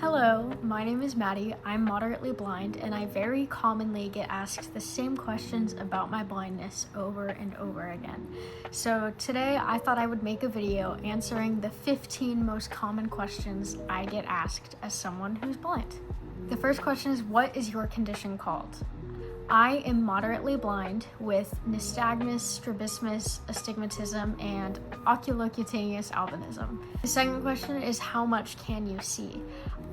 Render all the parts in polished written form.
Hello, my name is Maddie. I'm moderately blind, and I very commonly get asked the same questions about my blindness over and over again. So today I thought I would make a video answering the 15 most common questions I get asked as someone who's blind. The first question is, what is your condition called? I am moderately blind with nystagmus, strabismus, astigmatism, and oculocutaneous albinism. The second question is, how much can you see?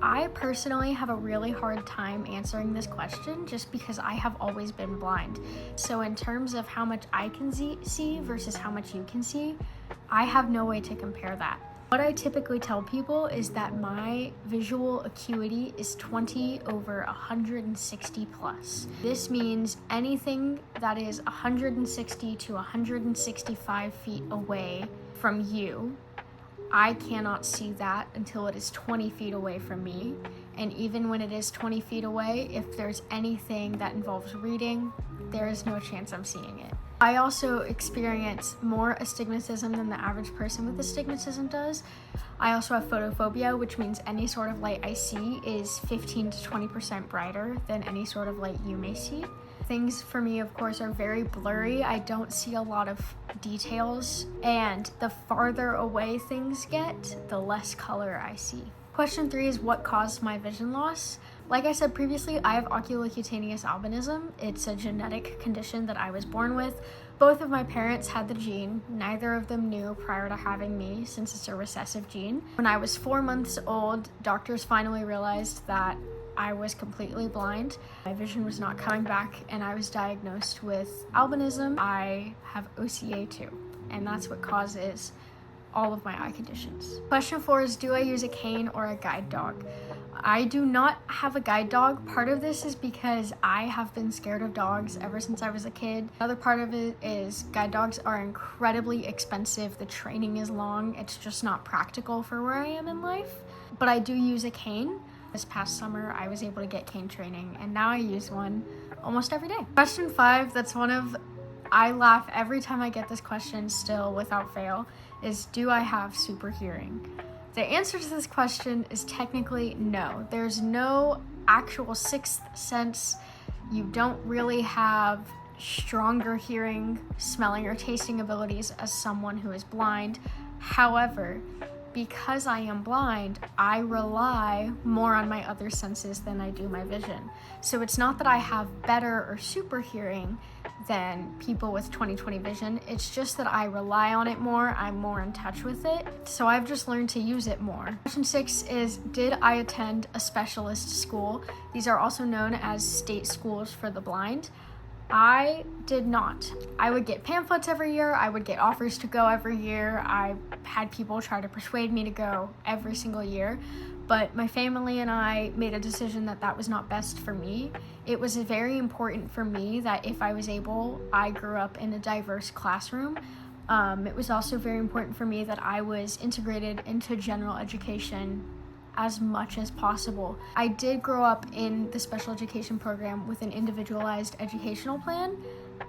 I personally have a really hard time answering this question just because I have always been blind. So in terms of how much I can see versus how much you can see, I have no way to compare that. What I typically tell people is that my visual acuity is 20 over 160 plus. This means anything that is 160 to 165 feet away from you, I cannot see that until it is 20 feet away from me. And even when it is 20 feet away, if there's anything that involves reading, there is no chance I'm seeing it. I also experience more astigmatism than the average person with astigmatism does. I also have photophobia, which means any sort of light I see is 15 to 20% brighter than any sort of light you may see. Things for me, of course, are very blurry. I don't see a lot of details, and the farther away things get, the less color I see. Question 3 is, what caused my vision loss? Like I said previously, I have oculocutaneous albinism. It's a genetic condition that I was born with. Both of my parents had the gene. Neither of them knew prior to having me, since it's a recessive gene. When I was 4 months old, doctors finally realized that I was completely blind. My vision was not coming back, and I was diagnosed with albinism. I have OCA too, and that's what causes all of my eye conditions. Question 4 is, do I use a cane or a guide dog? I do not have a guide dog. Part of this is because I have been scared of dogs ever since I was a kid. Another part of it is guide dogs are incredibly expensive. The training is long. It's just not practical for where I am in life. But I do use a cane. This past summer, I was able to get cane training, and now I use one almost every day. Question 5, I laugh every time I get this question still without fail, is, do I have super hearing? The answer to this question is technically no. There's no actual sixth sense. You don't really have stronger hearing, smelling, or tasting abilities as someone who is blind. However, because I am blind, I rely more on my other senses than I do my vision. So it's not that I have better or super hearing than people with 20/20 vision. It's just that I rely on it more. I'm more in touch with it. So I've just learned to use it more. Question 6 is, did I attend a specialist school? These are also known as state schools for the blind. I did not. I would get pamphlets every year. I would get offers to go every year. I had people try to persuade me to go every single year, but my family and I made a decision that that was not best for me. It was very important for me that if I was able, I grew up in a diverse classroom. It was also very important for me that I was integrated into general education as much as possible. I did grow up in the special education program with an individualized educational plan,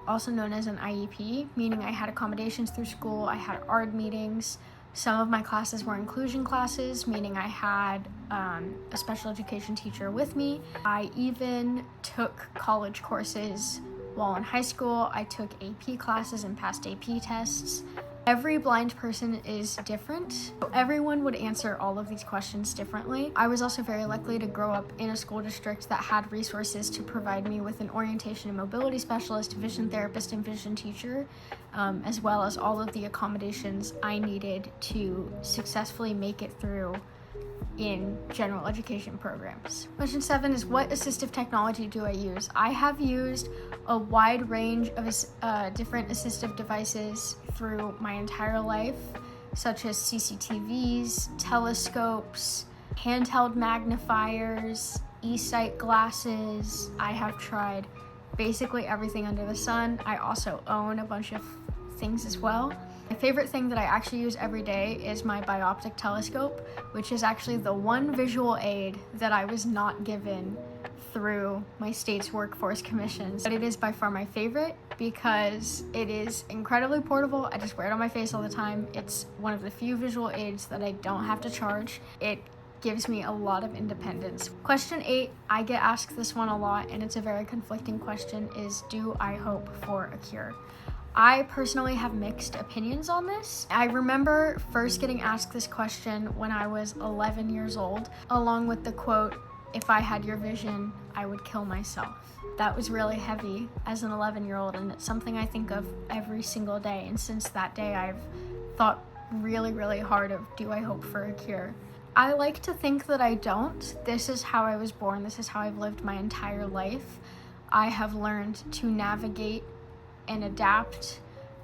also known as an IEP, meaning I had accommodations through school, I had ARD meetings. Some of my classes were inclusion classes, meaning I had a special education teacher with me. I even took college courses while in high school. I took AP classes and passed AP tests. Every blind person is different, so everyone would answer all of these questions differently. I was also very lucky to grow up in a school district that had resources to provide me with an orientation and mobility specialist, vision therapist, and vision teacher, as well as all of the accommodations I needed to successfully make it through in general education programs. Question 7 is, what assistive technology do I use? I have used a wide range of different assistive devices through my entire life, such as CCTVs, telescopes, handheld magnifiers, e-sight glasses. I have tried basically everything under the sun. I also own a bunch of things as well. My favorite thing that I actually use every day is my bioptic telescope, which is actually the one visual aid that I was not given through my state's workforce commissions. But it is by far my favorite because it is incredibly portable. I just wear it on my face all the time. It's one of the few visual aids that I don't have to charge. It gives me a lot of independence. Question 8, I get asked this one a lot, and it's a very conflicting question, is do I hope for a cure? I personally have mixed opinions on this. I remember first getting asked this question when I was 11 years old, along with the quote, "If I had your vision, I would kill myself." That was really heavy as an 11-year-old, and it's something I think of every single day. And since that day, I've thought really, really hard of, do I hope for a cure? I like to think that I don't. This is how I was born. This is how I've lived my entire life. I have learned to navigate and adapt,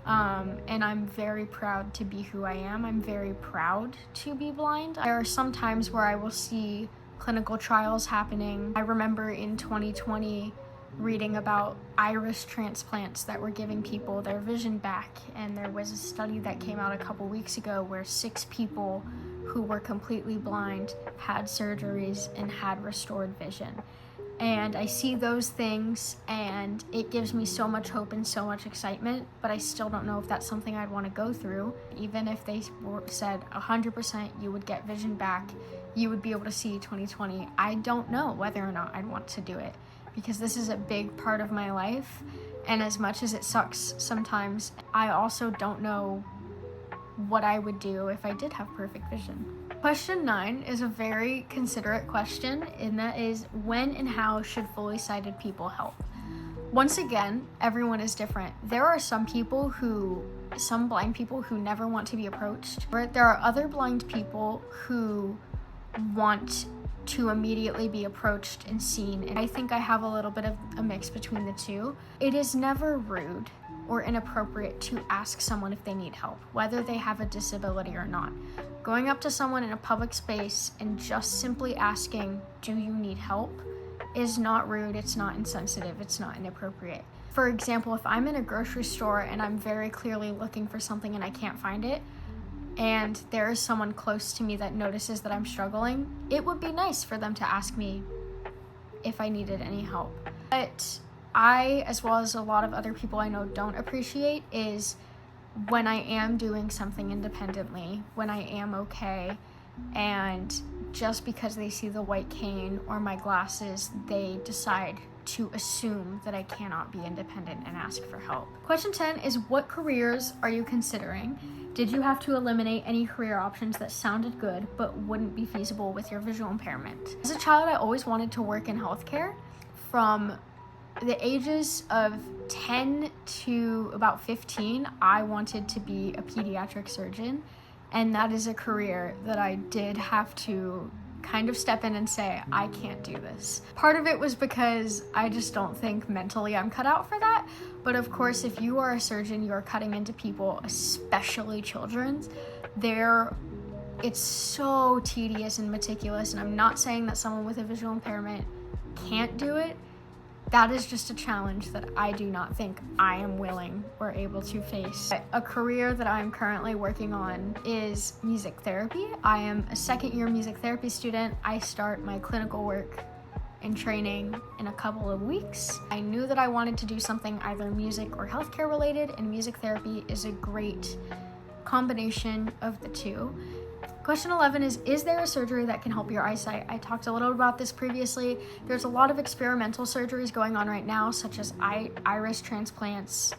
and I'm very proud to be who I am. I'm very proud to be blind. There are some times where I will see clinical trials happening. I remember in 2020 reading about iris transplants that were giving people their vision back, and there was a study that came out a couple weeks ago where 6 people who were completely blind had surgeries and had restored vision. And I see those things, and it gives me so much hope and so much excitement, but I still don't know if that's something I'd want to go through. Even if they said 100% you would get vision back, you would be able to see 20/20, I don't know whether or not I'd want to do it, because this is a big part of my life, and as much as it sucks sometimes, I also don't know what I would do if I did have perfect vision. Question 9 is a very considerate question, and that is, when and how should fully sighted people help? Once again, everyone is different. There are some blind people who never want to be approached, but there are other blind people who want to immediately be approached and seen, and I think I have a little bit of a mix between the two. It is never rude or inappropriate to ask someone if they need help, whether they have a disability or not. Going up to someone in a public space and just simply asking, "Do you need help?" is not rude, it's not insensitive, it's not inappropriate. For example, if I'm in a grocery store and I'm very clearly looking for something and I can't find it, and there is someone close to me that notices that I'm struggling, it would be nice for them to ask me if I needed any help. But I, as well as a lot of other people I know, don't appreciate is when I am doing something independently, when I am okay, and just because they see the white cane or my glasses, they decide to assume that I cannot be independent and ask for help. Question 10 is, what careers are you considering? Did you have to eliminate any career options that sounded good but wouldn't be feasible with your visual impairment? As a child, I always wanted to work in healthcare. From the ages of 10 to about 15, I wanted to be a pediatric surgeon, and that is a career that I did have to kind of step in and say, I can't do this. Part of it was because I just don't think mentally I'm cut out for that, but of course, if you are a surgeon, you're cutting into people, especially children's, it's so tedious and meticulous, and I'm not saying that someone with a visual impairment can't do it. That is just a challenge that I do not think I am willing or able to face. A career that I'm currently working on is music therapy. I am a second-year music therapy student. I start my clinical work and training in a couple of weeks. I knew that I wanted to do something either music or healthcare related, and music therapy is a great combination of the two. Question 11 is there a surgery that can help your eyesight? I talked a little about this previously. There's a lot of experimental surgeries going on right now, such as iris transplants,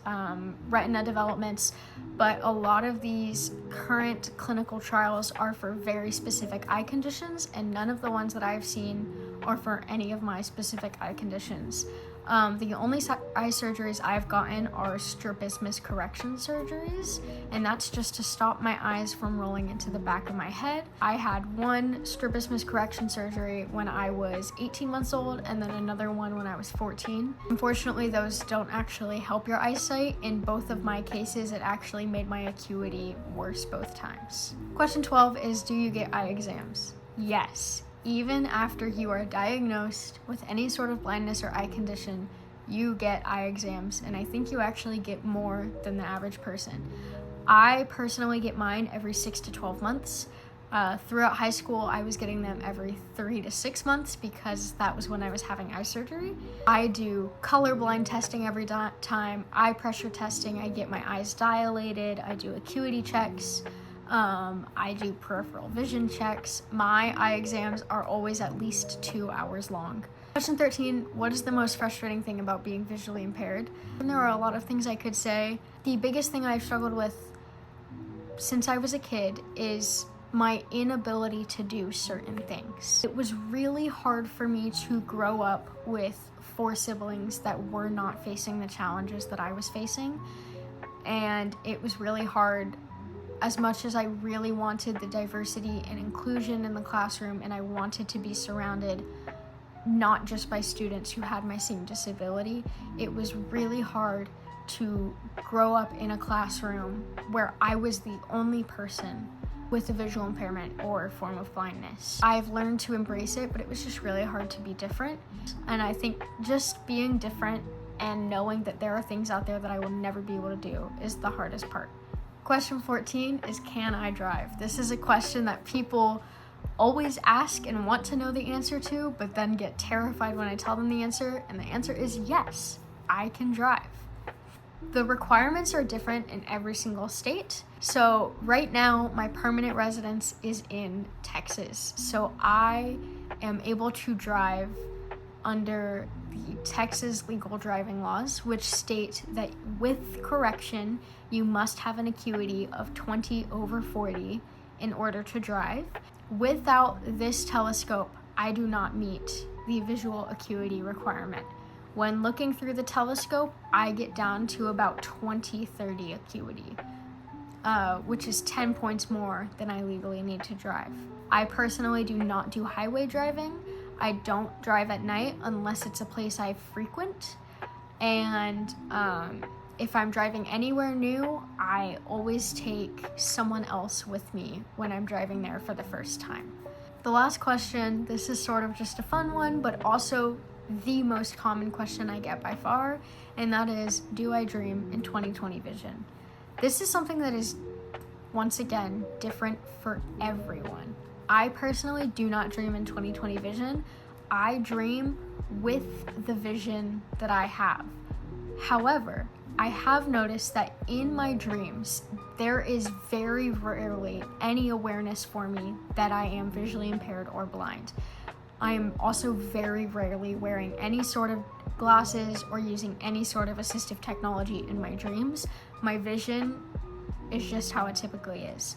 retina developments, but a lot of these current clinical trials are for very specific eye conditions, and none of the ones that I've seen are for any of my specific eye conditions. The only eye surgeries I've gotten are strabismus correction surgeries, and that's just to stop my eyes from rolling into the back of my head. I had one strabismus correction surgery when I was 18 months old, and then another one when I was 14. Unfortunately, those don't actually help your eyesight. In both of my cases, it actually made my acuity worse both times. Question 12 is, do you get eye exams? Yes. Even after you are diagnosed with any sort of blindness or eye condition, you get eye exams, and I think you actually get more than the average person. I personally get mine every 6 to 12 months. Throughout high school, I was getting them every 3 to 6 months because that was when I was having eye surgery. I do colorblind testing every time, eye pressure testing, I get my eyes dilated, I do acuity checks. I do peripheral vision checks. My eye exams are always at least 2 hours long. Question 13, what is the most frustrating thing about being visually impaired? And there are a lot of things I could say. The biggest thing I've struggled with since I was a kid is my inability to do certain things. It was really hard for me to grow up with 4 siblings that were not facing the challenges that I was facing. And it was really hard, as much as I really wanted the diversity and inclusion in the classroom, and I wanted to be surrounded not just by students who had my same disability. It was really hard to grow up in a classroom where I was the only person with a visual impairment or a form of blindness. I've learned to embrace it, but it was just really hard to be different. And I think just being different and knowing that there are things out there that I will never be able to do is the hardest part. Question 14 is, can I drive? This is a question that people always ask and want to know the answer to, but then get terrified when I tell them the answer, and the answer is yes, I can drive. The requirements are different in every single state. So right now, my permanent residence is in Texas. So I am able to drive under the Texas legal driving laws, which state that with correction, you must have an acuity of 20/40 in order to drive. Without this telescope, I do not meet the visual acuity requirement. When looking through the telescope, I get down to about 20/30 acuity, which is 10 points more than I legally need to drive. I personally do not do highway driving. I don't drive at night unless it's a place I frequent. And if I'm driving anywhere new, I always take someone else with me when I'm driving there for the first time. The last question, this is sort of just a fun one, but also the most common question I get by far, and that is, do I dream in 20/20 vision? This is something that is, once again, different for everyone. I personally do not dream in 20/20 vision. I dream with the vision that I have. However, I have noticed that in my dreams, there is very rarely any awareness for me that I am visually impaired or blind. I am also very rarely wearing any sort of glasses or using any sort of assistive technology in my dreams. My vision is just how it typically is.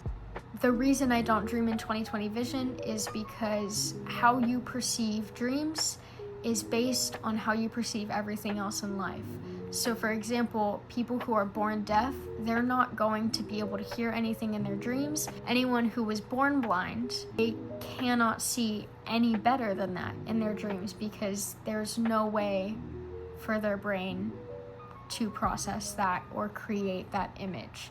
The reason I don't dream in 20/20 vision is because how you perceive dreams is based on how you perceive everything else in life. So for example, people who are born deaf, they're not going to be able to hear anything in their dreams. Anyone who was born blind, they cannot see any better than that in their dreams because there's no way for their brain to process that or create that image.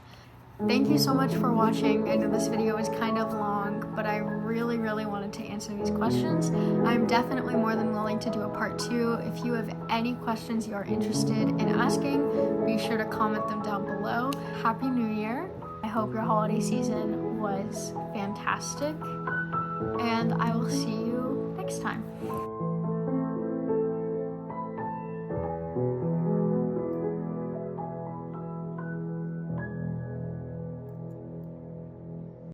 Thank you so much for watching. I know this video is kind of long, but I really wanted to answer these questions. I'm definitely more than willing to do a part 2. If you have any questions you are interested in asking, be sure to comment them down below. Happy New Year. I hope your holiday season was fantastic, and I will see you next time.